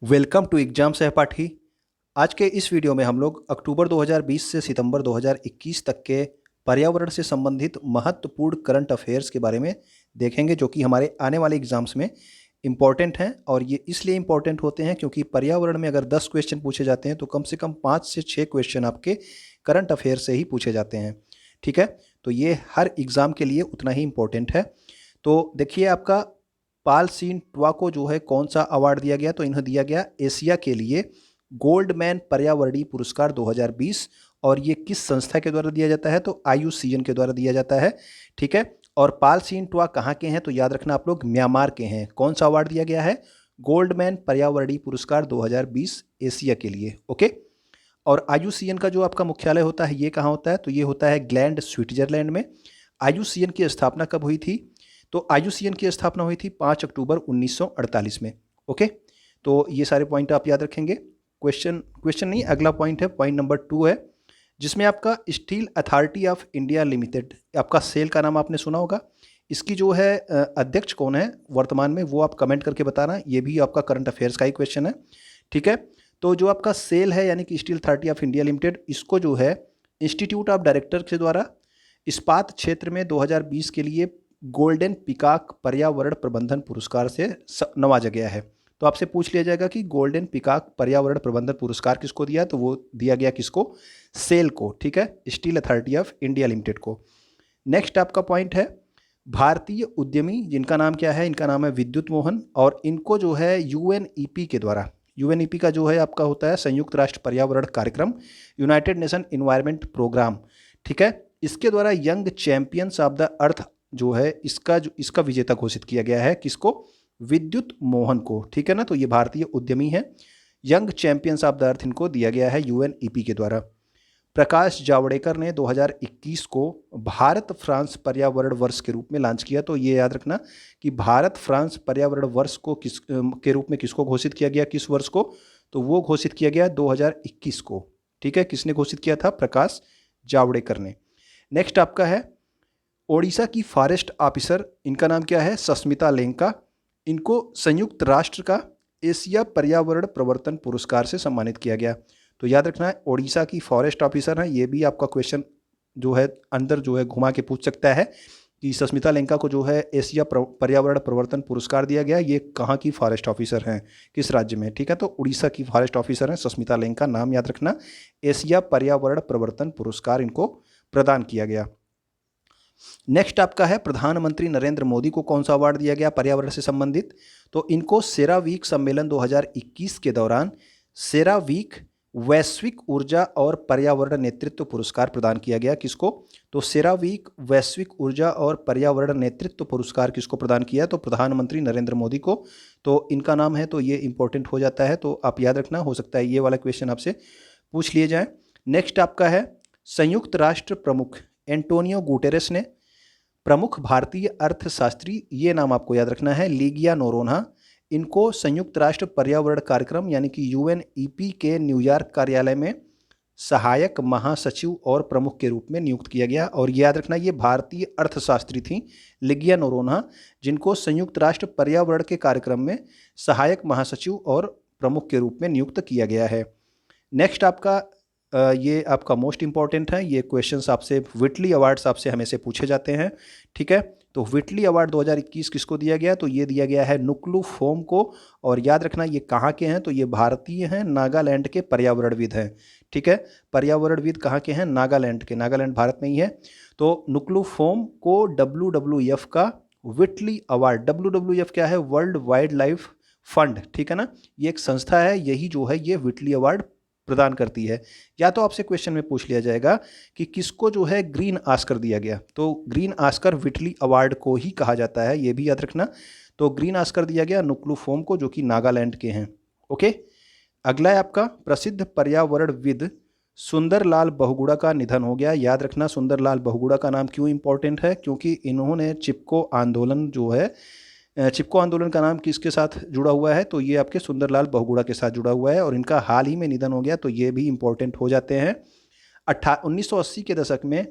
Welcome to exam सहपाठी। आज के इस वीडियो में हम लोग अक्टूबर 2020 से सितंबर 2021 तक के पर्यावरण से संबंधित महत्वपूर्ण करंट अफेयर्स के बारे में देखेंगे, जो कि हमारे आने वाले एग्जाम्स में इम्पॉर्टेंट हैं। और ये इसलिए इम्पॉर्टेंट होते हैं क्योंकि पर्यावरण में अगर 10 क्वेश्चन पूछे जाते हैं तो कम से कम 5 से 6 क्वेश्चन आपके करंट अफेयर से ही पूछे जाते हैं। ठीक है, तो ये हर एग्ज़ाम के लिए उतना ही इम्पोर्टेंट है। तो देखिए, आपका पाल सिंह टुआ को जो है कौन सा अवार्ड दिया गया, तो इन्हें दिया गया एशिया के लिए गोल्डमैन पर्यावरणीय पुरस्कार 2020। और ये किस संस्था के द्वारा दिया जाता है, तो IUCN के द्वारा दिया जाता है। ठीक है, और पाल सिंह टुआ कहाँ के हैं, तो याद रखना आप लोग, म्यांमार के हैं। कौन सा अवार्ड दिया गया है, गोल्डमैन पर्यावरणीय पुरस्कार 2020 एशिया के लिए। ओके, और IUCN का जो आपका मुख्यालय होता है ये कहाँ होता है, तो ये होता है ग्लैंड, स्विट्जरलैंड में। IUCN की स्थापना कब हुई थी, तो IUCN की स्थापना हुई थी 5 अक्टूबर 1948 में। ओके, तो ये सारे पॉइंट आप याद रखेंगे। क्वेश्चन नहीं, अगला पॉइंट है, पॉइंट नंबर 2 है, जिसमें आपका steel authority of India limited, आपका सेल का नाम आपने सुना होगा। इसकी जो है अध्यक्ष कौन है वर्तमान में, वो आप कमेंट करके बताना। ये भी आपका करंट अफेयर्स का ही क्वेश्चन है। ठीक है, तो जो आपका सेल है यानी कि steel authority of India limited, इसको जो है इंस्टीट्यूट ऑफ डायरेक्टर के द्वारा इस्पात क्षेत्र में 2020 के लिए गोल्डन पिकाक पर्यावरण प्रबंधन पुरस्कार से नवाजा गया है। तो आपसे पूछ लिया जाएगा कि गोल्डन पिकाक पर्यावरण प्रबंधन पुरस्कार किसको दिया, तो वो दिया गया किसको, सेल को। ठीक है, steel authority of India limited को। नेक्स्ट आपका पॉइंट है, भारतीय उद्यमी, जिनका नाम क्या है, इनका नाम है विद्युत मोहन, और इनको जो है UNEP के द्वारा, UNEP का जो है आपका होता है संयुक्त राष्ट्र पर्यावरण कार्यक्रम, यूनाइटेड नेशन इन्वायरमेंट प्रोग्राम। ठीक है, इसके द्वारा young champions of the earth जो है इसका विजेता घोषित किया गया है। किसको, विद्युत मोहन को। ठीक है ना, तो ये भारतीय उद्यमी है। Young champions of the earth इनको दिया गया है UNEP के द्वारा। प्रकाश जावड़ेकर ने 2021 को भारत फ्रांस पर्यावरण वर्ष के रूप में लॉन्च किया। तो ये याद रखना कि भारत फ्रांस पर्यावरण वर्ष को किस के रूप में किसको घोषित किया गया, किस वर्ष को, तो वो घोषित किया गया 2021 को। ठीक है, किसने घोषित किया था, प्रकाश जावड़ेकर ने। नेक्स्ट आपका है ओडिशा की फॉरेस्ट ऑफिसर, इनका नाम क्या है, सस्मिता लेंका। इनको संयुक्त राष्ट्र का एशिया पर्यावरण प्रवर्तन पुरस्कार से सम्मानित किया गया। तो याद रखना है, ओडिशा की फॉरेस्ट ऑफिसर है। ये भी आपका क्वेश्चन जो है अंदर जो है घुमा के पूछ सकता है कि सस्मिता लेंका को जो है एशिया पर्यावरण प्रवर्तन पुरस्कार दिया गया, ये कहाँ की फॉरेस्ट ऑफिसर हैं, किस राज्य में। ठीक है, तो उड़ीसा की फॉरेस्ट ऑफिसर हैं सस्मिता लेंका, नाम याद रखना। एशिया पर्यावरण प्रवर्तन पुरस्कार इनको प्रदान किया गया। नेक्स्ट आपका है प्रधानमंत्री नरेंद्र मोदी को कौन सा अवार्ड दिया गया पर्यावरण से संबंधित, तो इनको सेरावीक सम्मेलन 2021 के दौरान सेरावीक वैश्विक ऊर्जा और पर्यावरण नेतृत्व पुरस्कार प्रदान किया गया। किसको, तो सेरावीक वैश्विक ऊर्जा और पर्यावरण नेतृत्व पुरस्कार किसको प्रदान किया, तो प्रधानमंत्री नरेंद्र मोदी को। तो इनका नाम है, तो ये इंपॉर्टेंट हो जाता है, तो आप याद रखना, हो सकता है ये वाला क्वेश्चन आपसे पूछ लिए जाए। नेक्स्ट आपका है संयुक्त राष्ट्र प्रमुख एंटोनियो गुटेरेस ने प्रमुख भारतीय अर्थशास्त्री, ये नाम आपको याद रखना है, लीगिया नोरोन्हा, इनको संयुक्त राष्ट्र पर्यावरण कार्यक्रम यानी कि UNEP के न्यूयॉर्क कार्यालय में सहायक महासचिव और प्रमुख के रूप में नियुक्त किया गया। और याद रखना, ये भारतीय अर्थशास्त्री थी लीगिया नोरोन्हा, जिनको संयुक्त राष्ट्र पर्यावरण के कार्यक्रम में सहायक महासचिव और प्रमुख के रूप में नियुक्त किया गया है। नेक्स्ट आपका ये आपका मोस्ट इंपॉर्टेंट है, ये क्वेश्चंस आपसे व्हिटली अवार्ड्स आपसे हमेशा पूछे जाते हैं। ठीक है, तो व्हिटली अवार्ड 2021 किसको दिया गया, तो ये दिया गया है नुक्लू फोम को। और याद रखना ये कहाँ के हैं, तो ये भारतीय हैं, नागालैंड के पर्यावरणविद हैं। ठीक है, पर्यावरणविद कहाँ के हैं, नागालैंड के, नागालैंड भारत में ही है। तो नुक्लू फोम को WWF का व्हिटली अवार्ड, WWF क्या है, वर्ल्ड वाइल्ड लाइफ फंड, ठीक है ना, ये एक संस्था है, यही जो है ये व्हिटली अवार्ड प्रदान करती है। या तो आपसे क्वेश्चन में पूछ लिया जाएगा कि किसको जो है ग्रीन ऑस्कर दिया गया, तो ग्रीन ऑस्कर व्हिटली अवार्ड को ही कहा जाता है, ये भी याद रखना। तो ग्रीन ऑस्कर दिया गया नुक्लू फोम को, जो कि नागालैंड के हैं। ओके, अगला है आपका प्रसिद्ध पर्यावरणविद सुंदरलाल बहुगुणा का निधन हो गया। याद रखना, सुंदरलाल बहुगुणा का नाम क्यों इंपॉर्टेंट है, क्योंकि इन्होंने चिपको आंदोलन जो है, चिपको आंदोलन का नाम किसके साथ जुड़ा हुआ है, तो ये आपके सुंदरलाल बहुगुणा के साथ जुड़ा हुआ है, और इनका हाल ही में निधन हो गया, तो ये भी इंपॉर्टेंट हो जाते हैं। 1980 के दशक में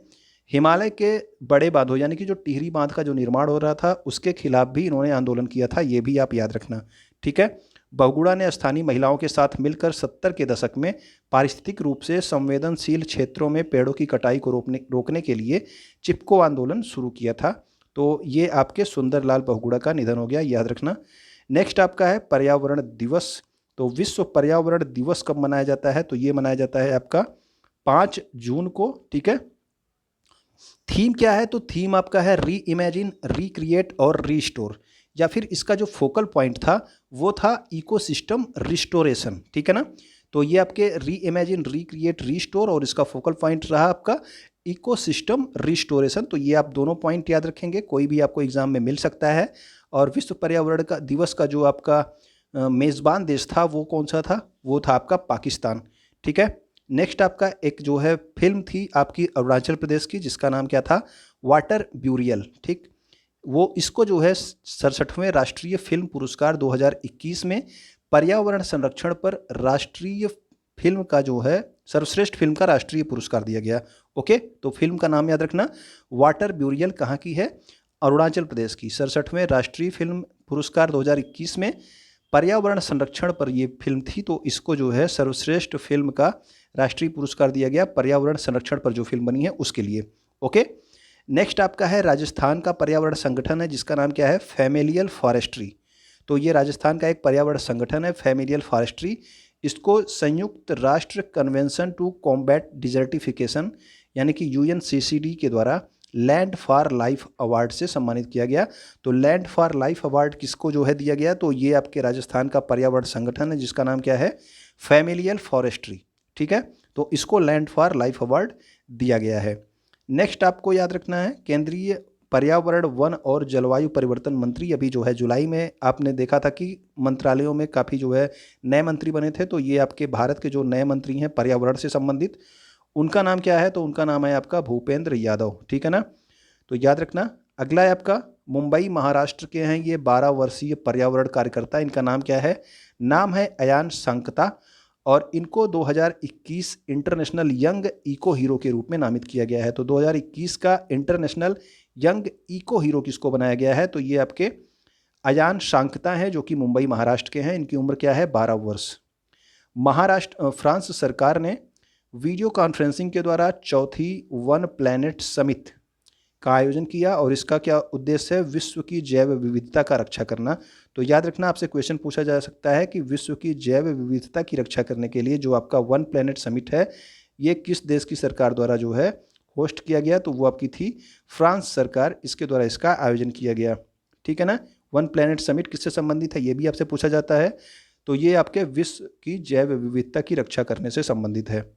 हिमालय के बड़े बांधों यानी कि जो टिहरी बांध का जो निर्माण हो रहा था, उसके खिलाफ भी इन्होंने आंदोलन किया था, ये भी आप याद रखना। ठीक है, बहुगुणा ने स्थानीय महिलाओं के साथ मिलकर 70 के दशक में पारिस्थितिक रूप से संवेदनशील क्षेत्रों में पेड़ों की कटाई को रोकने के लिए चिपको आंदोलन शुरू किया था। तो ये आपके सुंदरलाल बहुगुणा का निधन हो गया, याद रखना। नेक्स्ट आपका है पर्यावरण दिवस। तो विश्व पर्यावरण दिवस कब मनाया जाता है? तो ये मनाया जाता है आपका 5 जून को, ठीक है। थीम क्या है? तो थीम आपका है री इमेजिन, रिक्रिएट और रीस्टोर, या फिर इसका जो फोकल पॉइंट था वो था इकोसिस्टम रिस्टोरेशन, ठीक है ना। तो ये आपके री इमेजिन, रिक्रिएट, रीस्टोर और इसका फोकल पॉइंट रहा आपका इकोसिस्टम रिस्टोरेशन। तो ये आप दोनों पॉइंट याद रखेंगे, कोई भी आपको एग्जाम में मिल सकता है। और विश्व पर्यावरण का दिवस का जो आपका मेज़बान देश था वो कौन सा था? वो था आपका पाकिस्तान, ठीक है। नेक्स्ट आपका एक जो है फिल्म थी आपकी अरुणाचल प्रदेश की, जिसका नाम क्या था? वाटर ब्यूरियल, ठीक। वो इसको जो है 67वें राष्ट्रीय फिल्म पुरस्कार 2021 में पर्यावरण संरक्षण पर राष्ट्रीय फिल्म का जो है सर्वश्रेष्ठ फिल्म का राष्ट्रीय पुरस्कार दिया गया। ओके, तो फिल्म का नाम याद रखना, वाटर ब्यूरियल कहाँ की है? अरुणाचल प्रदेश की। 67वें राष्ट्रीय फिल्म पुरस्कार 2021 में पर्यावरण संरक्षण पर ये फिल्म थी, तो इसको जो है सर्वश्रेष्ठ फिल्म का राष्ट्रीय पुरस्कार दिया गया पर्यावरण संरक्षण पर जो फिल्म बनी है उसके लिए। ओके, नेक्स्ट आपका है राजस्थान का पर्यावरण संगठन है जिसका नाम क्या है? Familial forestry. तो ये राजस्थान का एक पर्यावरण संगठन है फैमिलियल फॉरेस्ट्री। इसको संयुक्त राष्ट्र कन्वेंशन टू कॉम्बैट डिजर्टिफिकेशन यानी कि UNCCD के द्वारा लैंड फॉर लाइफ अवार्ड से सम्मानित किया गया। तो लैंड फॉर लाइफ अवार्ड किसको जो है दिया गया? तो ये आपके राजस्थान का पर्यावरण संगठन है जिसका नाम क्या है? फैमिलियल फॉरेस्ट्री, ठीक है। तो इसको लैंड फॉर लाइफ अवार्ड दिया गया है। नेक्स्ट आपको याद रखना है केंद्रीय पर्यावरण, वन और जलवायु परिवर्तन मंत्री, अभी जो है जुलाई में आपने देखा था कि मंत्रालयों में काफ़ी जो है नए मंत्री बने थे। तो ये आपके भारत के जो नए मंत्री हैं पर्यावरण से संबंधित, उनका नाम क्या है? तो उनका नाम है आपका भूपेंद्र यादव, ठीक है ना। तो याद रखना। अगला है आपका मुंबई महाराष्ट्र के हैं ये 12 वर्षीय पर्यावरण कार्यकर्ता, इनका नाम क्या है? नाम है अयान सांकता, और इनको 2021 इंटरनेशनल यंग इको हीरो के रूप में नामित किया गया है। तो 2021 का इंटरनेशनल यंग इको हीरो किसको बनाया गया है? तो ये आपके अयान सांकता हैं जो कि मुंबई महाराष्ट्र के हैं। इनकी उम्र क्या है? 12 वर्ष। फ्रांस सरकार ने वीडियो कॉन्फ्रेंसिंग के द्वारा चौथी वन प्लैनेट समिट का आयोजन किया, और इसका क्या उद्देश्य है? विश्व की जैव विविधता का रक्षा करना। तो याद रखना, आपसे क्वेश्चन पूछा जा सकता है कि विश्व की जैव विविधता की रक्षा करने के लिए जो आपका वन प्लैनेट समिट है ये किस देश की सरकार द्वारा जो है होस्ट किया गया? तो वो आपकी थी फ्रांस सरकार, इसके द्वारा इसका आयोजन किया गया, ठीक है ना। वन प्लैनेट समिट किससे संबंधित है ये भी आपसे पूछा जाता है। तो ये आपके विश्व की जैव विविधता की रक्षा करने से संबंधित है।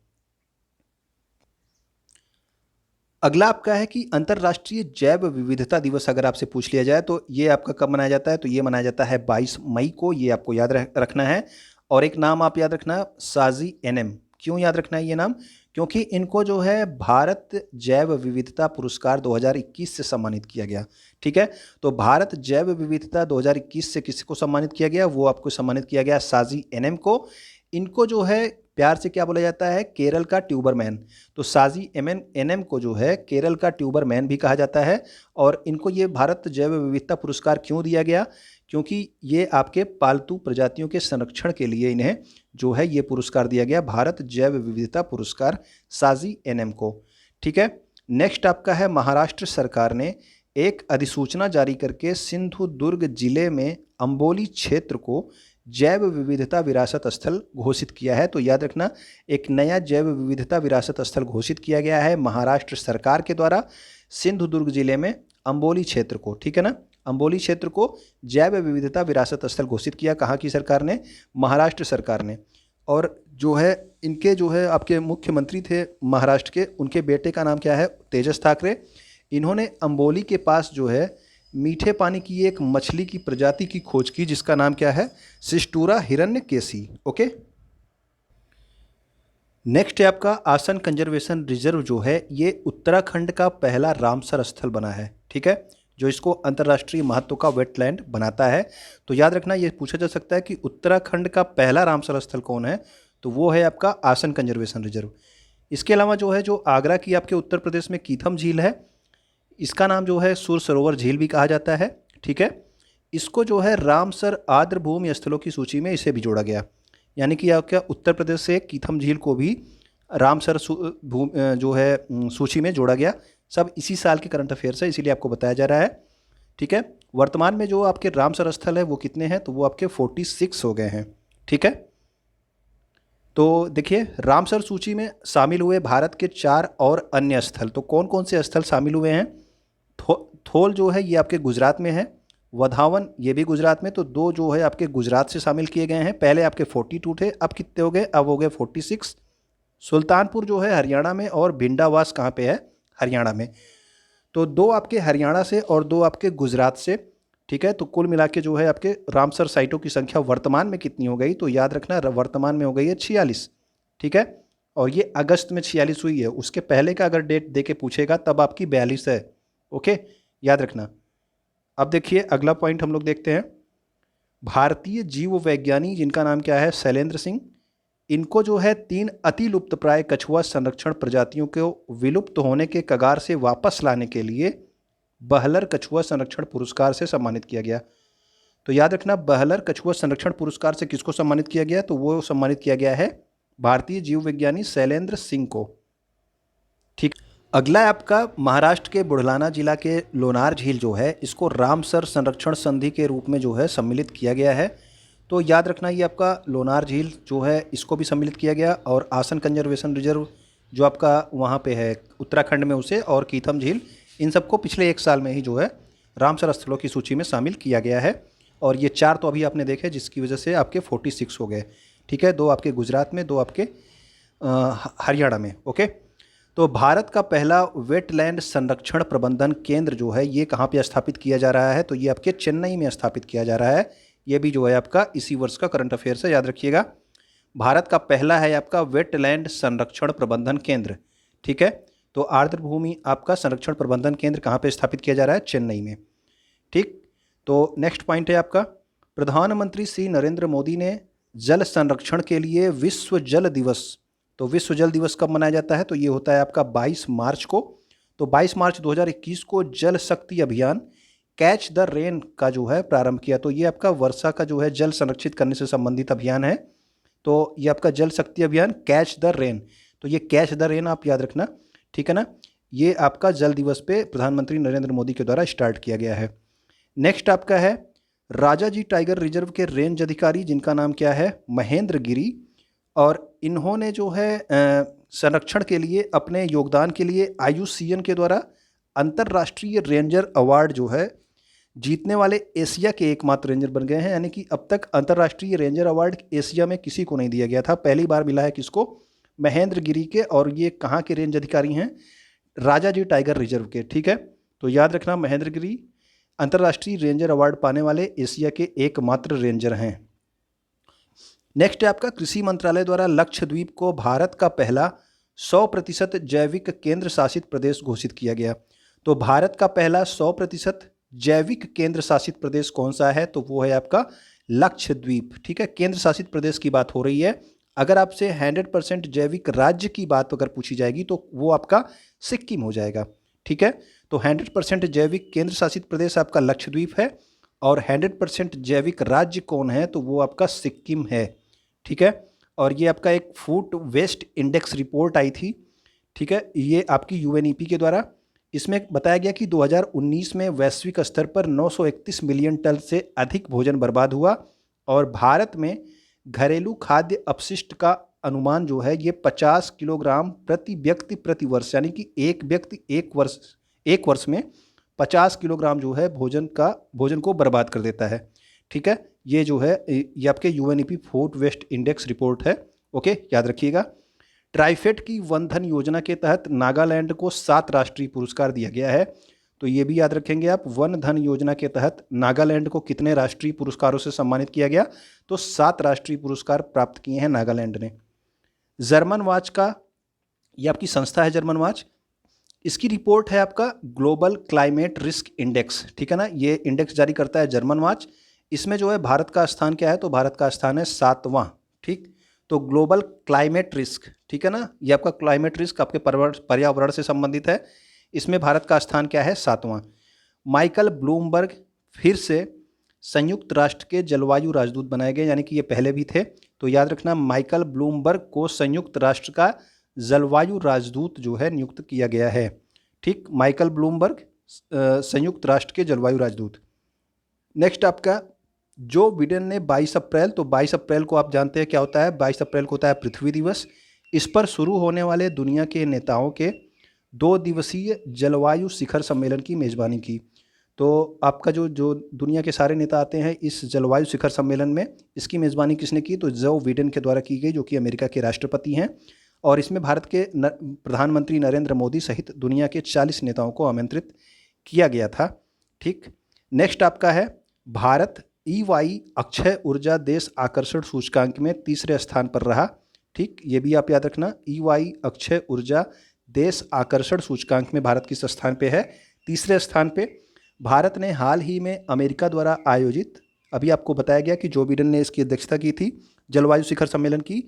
अगला आपका है कि अंतर्राष्ट्रीय जैव विविधता दिवस अगर आपसे पूछ लिया जाए तो ये आपका कब मनाया जाता है? तो ये मनाया जाता है 22 मई को, ये आपको याद रखना है। और एक नाम आप याद रखना, साजी NM। क्यों याद रखना है ये नाम? क्योंकि इनको जो है भारत जैव विविधता पुरस्कार 2021 से सम्मानित किया गया, ठीक है। तो भारत जैव विविधता 2021 से किसको सम्मानित किया गया? वो आपको सम्मानित किया गया साजी NM को। इनको जो है प्यार से क्या बोला जाता है? केरल का ट्यूबर मैन। तो साजी NM को जो है केरल का ट्यूबर मैन भी कहा जाता है। और इनको ये भारत जैव विविधता पुरस्कार क्यों दिया गया? क्योंकि ये आपके पालतू प्रजातियों के संरक्षण के लिए इन्हें जो है ये पुरस्कार दिया गया, भारत जैव विविधता पुरस्कार साजी NM को, ठीक है। नेक्स्ट आपका है महाराष्ट्र सरकार ने एक अधिसूचना जारी करके सिंधुदुर्ग जिले में अंबोली क्षेत्र को जैव विविधता विरासत स्थल घोषित किया है। तो याद रखना, एक नया जैव विविधता विरासत स्थल घोषित किया गया है महाराष्ट्र सरकार के द्वारा सिंधुदुर्ग जिले में अंबोली क्षेत्र को, ठीक है ना। अंबोली क्षेत्र को जैव विविधता विरासत स्थल घोषित किया, कहाँ की सरकार ने? महाराष्ट्र सरकार ने। और जो है इनके जो है आपके मुख्यमंत्री थे महाराष्ट्र के, उनके बेटे का नाम क्या है? तेजस ठाकरे। इन्होंने अंबोली के पास जो है मीठे पानी की एक मछली की प्रजाति की खोज की जिसका नाम क्या है? सिस्टूरा हिरण्यकेशी। ओके, नेक्स्ट है आपका आसन कंजर्वेशन रिजर्व जो है ये उत्तराखंड का पहला रामसर स्थल बना है, ठीक है, जो इसको अंतर्राष्ट्रीय महत्व का वेटलैंड बनाता है। तो याद रखना, ये पूछा जा सकता है कि उत्तराखंड का पहला रामसर स्थल कौन है? तो वो है आपका आसन कंजर्वेशन रिजर्व। इसके अलावा जो है जो आगरा की आपके उत्तर प्रदेश में कीथम झील है, इसका नाम जो है सुर सरोवर झील भी कहा जाता है, ठीक है। इसको जो है रामसर आर्द्र भूमि स्थलों की सूची में इसे भी जोड़ा गया। यानी कि क्या उत्तर प्रदेश से कीथम झील को भी रामसर जो है सूची में जोड़ा गया। सब इसी साल के करंट अफेयर्स है, इसीलिए आपको बताया जा रहा है। ठीक है, वर्तमान में जो आपके रामसर स्थल है वो कितने हैं, तो वो आपके 46 हो गए हैं। ठीक है, तो देखिए रामसर सूची में शामिल हुए भारत के 4 और अन्य स्थल। तो कौन कौन से स्थल शामिल हुए हैं? थोल जो है ये आपके गुजरात में है, वधावन ये भी गुजरात में। तो 2 जो है आपके गुजरात से शामिल किए गए हैं। पहले आपके 42 थे, अब कितने हो गए? अब हो गए 46। सुल्तानपुर जो है हरियाणा में, और भिंडावास कहाँ पे है? हरियाणा में। तो 2 आपके हरियाणा से और 2 आपके गुजरात से। ठीक है, तो कुल मिला के जो है आपके रामसर साइटों की संख्या वर्तमान में कितनी हो गई? तो याद रखना वर्तमान में हो गई है 46। ठीक है, और ये अगस्त में 46 हुई है। उसके पहले का अगर डेट दे के पूछेगा तब आपकी 42 है। ओके, याद रखना। अब देखिए अगला पॉइंट हम लोग देखते हैं। भारतीय जीव वैज्ञानी जिनका नाम क्या है? शैलेंद्र सिंह। इनको जो है 3 अति लुप्तप्राय कछुआ संरक्षण प्रजातियों को विलुप्त होने के कगार से वापस लाने के लिए बहलर कछुआ संरक्षण पुरस्कार से सम्मानित किया गया। तो याद रखना बहलर कछुआ संरक्षण पुरस्कार से किसको सम्मानित किया गया? तो वो सम्मानित किया गया है भारतीय जीव विज्ञानी शैलेंद्र सिंह को। ठीक, अगला है आपका महाराष्ट्र के बुढ़लाना जिला के लोनार झील जो है इसको रामसर संरक्षण संधि के रूप में जो है सम्मिलित किया गया है। तो याद रखना ये आपका लोनार झील जो है इसको भी सम्मिलित किया गया, और आसन कंजर्वेशन रिजर्व जो आपका वहाँ पे है उत्तराखंड में उसे, और कीथम झील, इन सबको पिछले 1 साल में ही जो है रामसर स्थलों की सूची में शामिल किया गया है। और ये 4 तो अभी आपने देखे जिसकी वजह से आपके 46 हो गए। ठीक है, 2 आपके गुजरात में, 2 आपके हरियाणा में। ओके, तो भारत का पहला वेटलैंड संरक्षण प्रबंधन केंद्र जो है ये कहाँ पे स्थापित किया जा रहा है? तो ये आपके चेन्नई में स्थापित किया जा रहा है। ये भी जो है आपका इसी वर्ष का करंट अफेयर्स है, याद रखिएगा। भारत का पहला है आपका वेटलैंड संरक्षण प्रबंधन केंद्र। ठीक है, तो आर्द्र भूमि आपका संरक्षण प्रबंधन केंद्र कहाँ पे स्थापित किया जा रहा है? चेन्नई में। ठीक, तो नेक्स्ट पॉइंट है आपका, प्रधानमंत्री श्री नरेंद्र मोदी ने जल संरक्षण के लिए विश्व जल दिवस, तो विश्व जल दिवस कब मनाया जाता है? तो ये होता है आपका 22 मार्च को। तो 22 मार्च 2021 को जल शक्ति अभियान कैच द रेन का जो है प्रारंभ किया। तो ये आपका वर्षा का जो है जल संरक्षित करने से संबंधित अभियान है। तो ये आपका जल शक्ति अभियान कैच द रेन, तो ये कैच द रेन आप याद रखना। ठीक है ना, ये आपका जल दिवस पे प्रधानमंत्री नरेंद्र मोदी के द्वारा स्टार्ट किया गया है। नेक्स्ट आपका है राजाजी टाइगर रिजर्व के रेंज अधिकारी जिनका नाम क्या है? महेंद्र गिरी। और इन्होंने जो है संरक्षण के लिए अपने योगदान के लिए IUCN के द्वारा अंतर्राष्ट्रीय रेंजर अवार्ड जो है जीतने वाले एशिया के एकमात्र रेंजर बन गए हैं। यानी कि अब तक अंतर्राष्ट्रीय रेंजर अवार्ड एशिया में किसी को नहीं दिया गया था, पहली बार मिला है किसको? महेंद्र गिरी के। और ये कहाँ के रेंज अधिकारी हैं? राजाजी टाइगर रिजर्व के। ठीक है, तो याद रखना महेंद्र गिरी अंतर्राष्ट्रीय रेंजर अवार्ड पाने वाले एशिया के एकमात्र रेंजर हैं। नेक्स्ट है आपका कृषि मंत्रालय द्वारा लक्षद्वीप को भारत का पहला 100% जैविक केंद्र शासित प्रदेश घोषित किया गया। तो भारत का पहला 100% जैविक केंद्र शासित प्रदेश कौन सा है? तो वो है आपका लक्षद्वीप। ठीक है, केंद्र शासित प्रदेश की बात हो रही है। अगर आपसे 100% जैविक राज्य की बात अगर पूछी जाएगी तो वो आपका सिक्किम हो जाएगा। ठीक है, तो 100% जैविक केंद्र शासित प्रदेश आपका लक्षद्वीप है, और 100% जैविक राज्य कौन है? तो वो आपका सिक्किम है। ठीक है, और ये आपका एक फूड वेस्ट इंडेक्स रिपोर्ट आई थी। ठीक है, ये आपकी UNEP के द्वारा। इसमें बताया गया कि 2019 में वैश्विक स्तर पर 931 मिलियन टन से अधिक भोजन बर्बाद हुआ, और भारत में घरेलू खाद्य अपशिष्ट का अनुमान जो है ये 50 किलोग्राम प्रति व्यक्ति प्रति वर्ष, यानी कि एक व्यक्ति एक वर्ष में 50 किलोग्राम जो है भोजन को बर्बाद कर देता है। ठीक है, ये जो है ये आपके UNEP food waste index report है। ओके, याद रखिएगा। ट्राइफेड की वन धन योजना के तहत नागालैंड को 7 राष्ट्रीय पुरस्कार दिया गया है। तो ये भी याद रखेंगे आप, वन धन योजना के तहत नागालैंड को कितने राष्ट्रीय पुरस्कारों से सम्मानित किया गया? तो 7 राष्ट्रीय पुरस्कार प्राप्त किए हैं नागालैंड ने। जर्मन वॉच का, ये आपकी संस्था है जर्मन वॉच, इसकी रिपोर्ट है आपका ग्लोबल क्लाइमेट रिस्क इंडेक्स। ठीक है ना, ये इंडेक्स जारी करता है जर्मन वॉच। इसमें जो है भारत का स्थान क्या है? तो भारत का स्थान है 7वां। ठीक, तो ग्लोबल क्लाइमेट रिस्क, ठीक है ना, ये आपका क्लाइमेट रिस्क आपके पर्यावरण से संबंधित है। इसमें भारत का स्थान क्या है? 7वां। माइकल ब्लूमबर्ग फिर से संयुक्त राष्ट्र के जलवायु राजदूत बनाए गए, यानी कि ये पहले भी थे। तो याद रखना, माइकल ब्लूमबर्ग को संयुक्त राष्ट्र का जलवायु राजदूत जो है नियुक्त किया गया है। ठीक, माइकल ब्लूमबर्ग संयुक्त राष्ट्र के जलवायु राजदूत। नेक्स्ट आपका जो बिडेन ने 22 अप्रैल, तो 22 अप्रैल को आप जानते हैं क्या होता है, 22 अप्रैल को होता है पृथ्वी दिवस। इस पर शुरू होने वाले दुनिया के नेताओं के 2 दिवसीय जलवायु शिखर सम्मेलन की मेज़बानी की। तो आपका जो जो दुनिया के सारे नेता आते हैं इस जलवायु शिखर सम्मेलन में, इसकी मेज़बानी किसने की, तो जो बिडेन के द्वारा की गई, जो कि अमेरिका के राष्ट्रपति हैं। और इसमें भारत के प्रधानमंत्री नरेंद्र मोदी सहित दुनिया के 40 नेताओं को आमंत्रित किया गया था। ठीक, नेक्स्ट आपका है भारत EY अक्षय ऊर्जा देश आकर्षण सूचकांक में तीसरे स्थान पर रहा। ठीक, ये भी आप याद रखना, EY अक्षय ऊर्जा देश आकर्षण सूचकांक में भारत किस स्थान पे है, तीसरे स्थान पे। भारत ने हाल ही में अमेरिका द्वारा आयोजित, अभी आपको बताया गया कि जो बिडेन ने इसकी अध्यक्षता की थी जलवायु शिखर सम्मेलन की,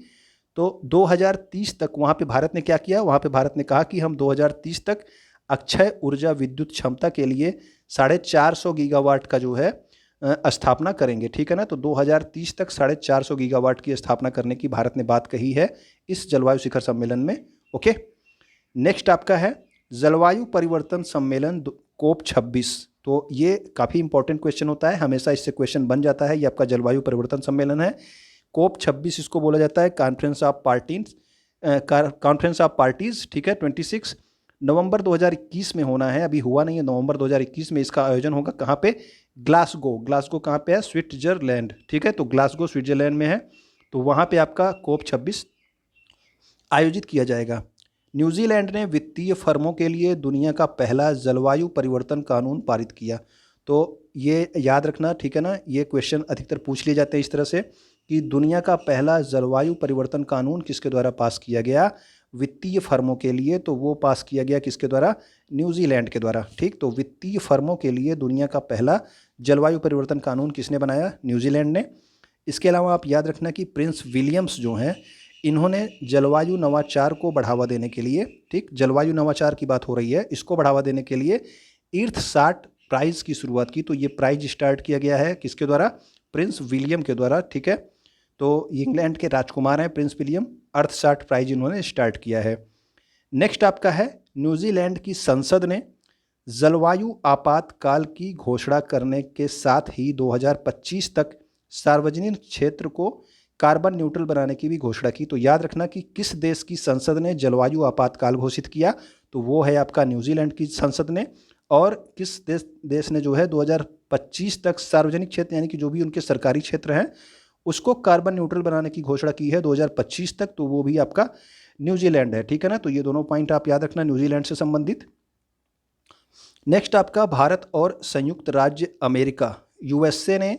तो 2030 तक वहाँ पे भारत ने क्या किया, वहाँ पे भारत ने कहा कि हम 2030 तक अक्षय ऊर्जा विद्युत क्षमता के लिए 450 गीगावाट का जो है स्थापना करेंगे। ठीक है ना, तो 2030 तक 450 गीगावाट की स्थापना करने की भारत ने बात कही है इस जलवायु शिखर सम्मेलन में। ओके, नेक्स्ट आपका है जलवायु परिवर्तन सम्मेलन COP 26। तो ये काफ़ी इंपॉर्टेंट क्वेश्चन होता है, हमेशा इससे क्वेश्चन बन जाता है। ये आपका जलवायु परिवर्तन सम्मेलन है COP 26, इसको बोला जाता है कॉन्फ्रेंस ऑफ पार्टीज। ठीक है, 26 नवंबर 2021 में होना है, अभी हुआ नहीं है, नवंबर 2021 में इसका आयोजन होगा। कहाँ पे, ग्लासगो कहाँ पे है, स्विट्जरलैंड। ठीक है, तो ग्लासगो स्विट्जरलैंड में है, तो वहाँ पे आपका COP 26 आयोजित किया जाएगा। न्यूजीलैंड ने वित्तीय फर्मों के लिए दुनिया का पहला जलवायु परिवर्तन कानून पारित किया। तो ये याद रखना, ठीक है ना, ये क्वेश्चन अधिकतर पूछ लिए जाते हैं इस तरह से कि दुनिया का पहला जलवायु परिवर्तन कानून किसके द्वारा पास किया गया, वित्तीय फर्मों के लिए। तो वो पास किया गया किसके द्वारा, न्यूजीलैंड के द्वारा। ठीक, तो वित्तीय फर्मों के लिए दुनिया का पहला जलवायु परिवर्तन कानून किसने बनाया, न्यूजीलैंड ने। इसके अलावा आप याद रखना कि प्रिंस विलियम्स जो हैं, इन्होंने जलवायु नवाचार को बढ़ावा देने के लिए, ठीक, जलवायु नवाचार की बात हो रही है, इसको बढ़ावा देने के लिए ईर्थसाट प्राइज़ की शुरुआत की। तो ये प्राइज स्टार्ट किया गया है किसके द्वारा, प्रिंस विलियम के द्वारा। ठीक है, तो इंग्लैंड के राजकुमार हैं प्रिंस विलियम, अर्थसाट प्राइज इन्होंने स्टार्ट किया है। नेक्स्ट आपका है न्यूजीलैंड की संसद ने जलवायु आपातकाल की घोषणा करने के साथ ही 2025 तक सार्वजनिक क्षेत्र को कार्बन न्यूट्रल बनाने की भी घोषणा की। तो याद रखना कि किस देश की संसद ने जलवायु आपातकाल घोषित किया, तो वो है आपका न्यूजीलैंड की संसद ने। और किस देश ने जो है 2025 तक सार्वजनिक क्षेत्र, यानी कि जो भी उनके सरकारी क्षेत्र हैं, उसको कार्बन न्यूट्रल बनाने की घोषणा की है 2025 तक, तो वो भी आपका न्यूजीलैंड है। ठीक है ना, तो ये दोनों पॉइंट आप याद रखना न्यूजीलैंड से संबंधित। नेक्स्ट आपका भारत और संयुक्त राज्य अमेरिका USA ने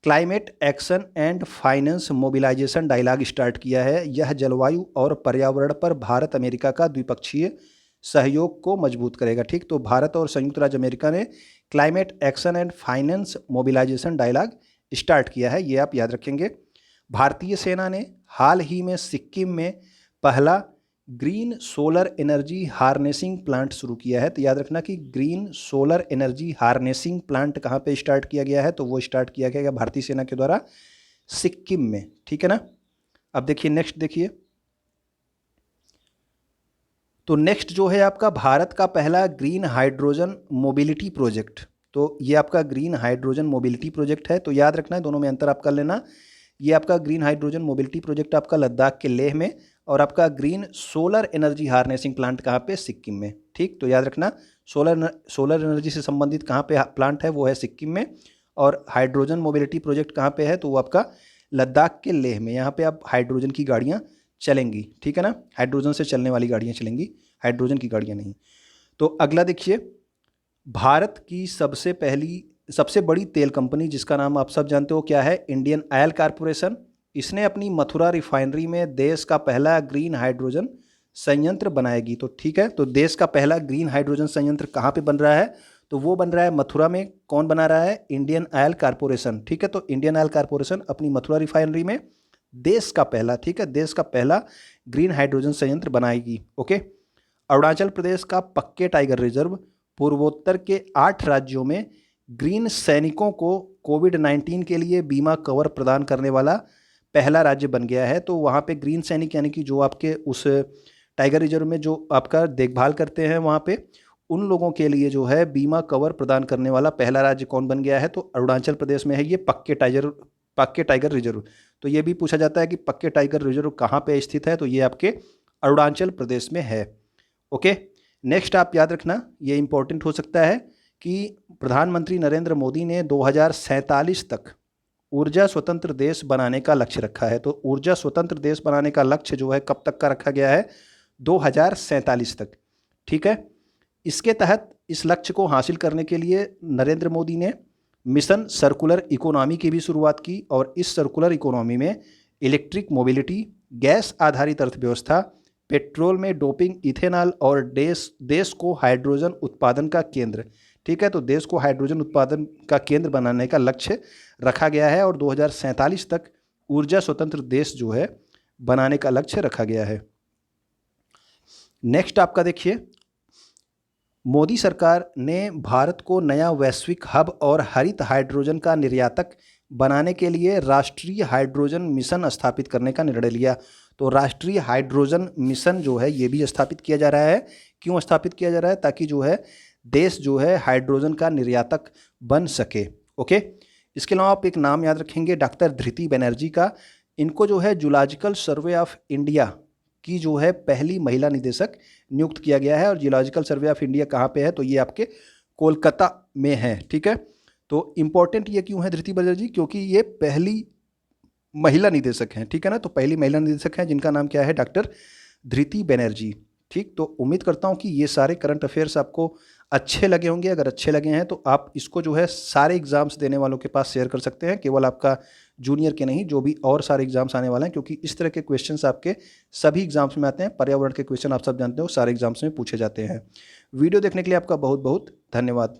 climate action and finance mobilisation dialogue start किया है। यह जलवायु और पर्यावरण पर भारत अमेरिका का द्विपक्षीय सहयोग को मजबूत करेगा। ठीक, तो भारत और संयुक्त राज्य अमेरिका ने climate action and finance mobilisation dialogue start किया है, ये आप याद रखेंगे। भारतीय सेना ने हाल ही में सिक्किम में पहला green solar energy harnessing plant शुरू किया है। तो याद रखना कि green solar energy harnessing plant कहाँ पे स्टार्ट किया गया है, तो वो स्टार्ट किया गया भारतीय सेना के द्वारा सिक्किम में। ठीक है ना, अब देखिए नेक्स्ट देखिए, तो नेक्स्ट जो है आपका भारत का पहला ग्रीन हाइड्रोजन मोबिलिटी प्रोजेक्ट। तो ये आपका ग्रीन हाइड्रोजन मोबिलिटी प्रोजेक्ट है। तो याद रखना है, दोनों में अंतर आप कर लेना। ये आपका ग्रीन हाइड्रोजन मोबिलिटी प्रोजेक्ट आपका लद्दाख के लेह में, और आपका सोलर एनर्जी हार्नेसिंग प्लांट कहाँ पे, सिक्किम में। ठीक, तो याद रखना सोलर एनर्जी से संबंधित कहाँ पे प्लांट है, वो है सिक्किम में। और हाइड्रोजन मोबिलिटी प्रोजेक्ट कहाँ पे है, तो वो आपका लद्दाख के लेह में। यहाँ पे आप हाइड्रोजन की गाड़ियाँ चलेंगी। ठीक है ना, हाइड्रोजन से चलने वाली गाड़ियाँ चलेंगी, हाइड्रोजन की गाड़ियाँ नहीं। तो अगला देखिए, भारत की सबसे बड़ी तेल कंपनी जिसका नाम आप सब जानते हो क्या है, इंडियन ऑयल कॉरपोरेशन। इसने अपनी मथुरा रिफाइनरी में देश का पहला ग्रीन हाइड्रोजन संयंत्र बनाएगी। तो ठीक है, तो देश का पहला ग्रीन हाइड्रोजन संयंत्र कहाँ पे बन रहा है, तो वो बन रहा है मथुरा में। कौन बना रहा है, इंडियन ऑयल कॉरपोरेशन। ठीक है, तो इंडियन ऑयल कॉरपोरेशन अपनी मथुरा रिफाइनरी में देश का पहला, ठीक है, देश का पहला ग्रीन हाइड्रोजन संयंत्र बनाएगी। ओके, अरुणाचल प्रदेश का पक्के टाइगर रिजर्व पूर्वोत्तर के 8 राज्यों में ग्रीन सैनिकों को कोविड-19 के लिए बीमा कवर प्रदान करने वाला पहला राज्य बन गया है। तो वहाँ पे ग्रीन सैनिक यानी कि जो आपके उस टाइगर रिजर्व में जो आपका देखभाल करते हैं वहाँ पे, उन लोगों के लिए जो है बीमा कवर प्रदान करने वाला पहला राज्य कौन बन गया है? तो अरुणाचल प्रदेश में है ये पक्के टाइगर रिजर्व। तो ये भी पूछा जाता है कि पक्के टाइगर रिजर्व कहाँ पे स्थित है? तो ये आपके अरुणाचल प्रदेश में है। ओके, नेक्स्ट आप याद रखना, ये इंपॉर्टेंट हो सकता है कि प्रधानमंत्री नरेंद्र मोदी ने 2047 तक ऊर्जा स्वतंत्र देश बनाने का लक्ष्य रखा है। तो ऊर्जा स्वतंत्र देश बनाने का लक्ष्य जो है कब तक का रखा गया है? 2047 तक। ठीक है, इसके तहत इस लक्ष्य को हासिल करने के लिए नरेंद्र मोदी ने मिशन सर्कुलर इकोनॉमी की भी शुरुआत की, और इस सर्कुलर इकोनॉमी में इलेक्ट्रिक मोबिलिटी, गैस आधारित अर्थव्यवस्था, पेट्रोल में डोपिंग, इथेनॉल और देश को हाइड्रोजन उत्पादन का केंद्र, ठीक है, तो देश को हाइड्रोजन उत्पादन का केंद्र बनाने का लक्ष्य रखा गया है, और 2047 तक ऊर्जा स्वतंत्र देश जो है बनाने का लक्ष्य रखा गया है। नेक्स्ट आपका देखिए, मोदी सरकार ने भारत को नया वैश्विक हब और हरित हाइड्रोजन का निर्यातक बनाने के लिए राष्ट्रीय हाइड्रोजन मिशन स्थापित करने का निर्णय लिया। तो राष्ट्रीय हाइड्रोजन मिशन जो है ये भी स्थापित किया जा रहा है। क्यों स्थापित किया जा रहा है? ताकि जो है देश जो है हाइड्रोजन का निर्यातक बन सके। ओके, इसके अलावा आप एक नाम याद रखेंगे डॉक्टर धृति बनर्जी का। इनको जो है जूलॉजिकल सर्वे ऑफ इंडिया की जो है पहली महिला निदेशक नियुक्त किया गया है। और जियोलॉजिकल सर्वे ऑफ इंडिया कहाँ पे है? तो ये आपके कोलकाता में है। ठीक है, तो इम्पॉर्टेंट ये क्यों है धृति बनर्जी? क्योंकि ये पहली महिला निदेशक हैं। ठीक है ना, तो पहली महिला निदेशक हैं जिनका नाम क्या है? डॉक्टर धृति बनर्जी। ठीक, तो उम्मीद करता हूँ कि ये सारे करंट अफेयर्स आपको अच्छे लगे होंगे। अगर अच्छे लगे हैं तो आप इसको जो है सारे एग्जाम्स देने वालों के पास शेयर कर सकते हैं, केवल आपका जूनियर के नहीं, जो भी और सारे एग्जाम्स आने वाले हैं, क्योंकि इस तरह के क्वेश्चंस आपके सभी एग्जाम्स में आते हैं। पर्यावरण के क्वेश्चन आप सब जानते हो सारे एग्जाम्स में पूछे जाते हैं। वीडियो देखने के लिए आपका बहुत बहुत धन्यवाद।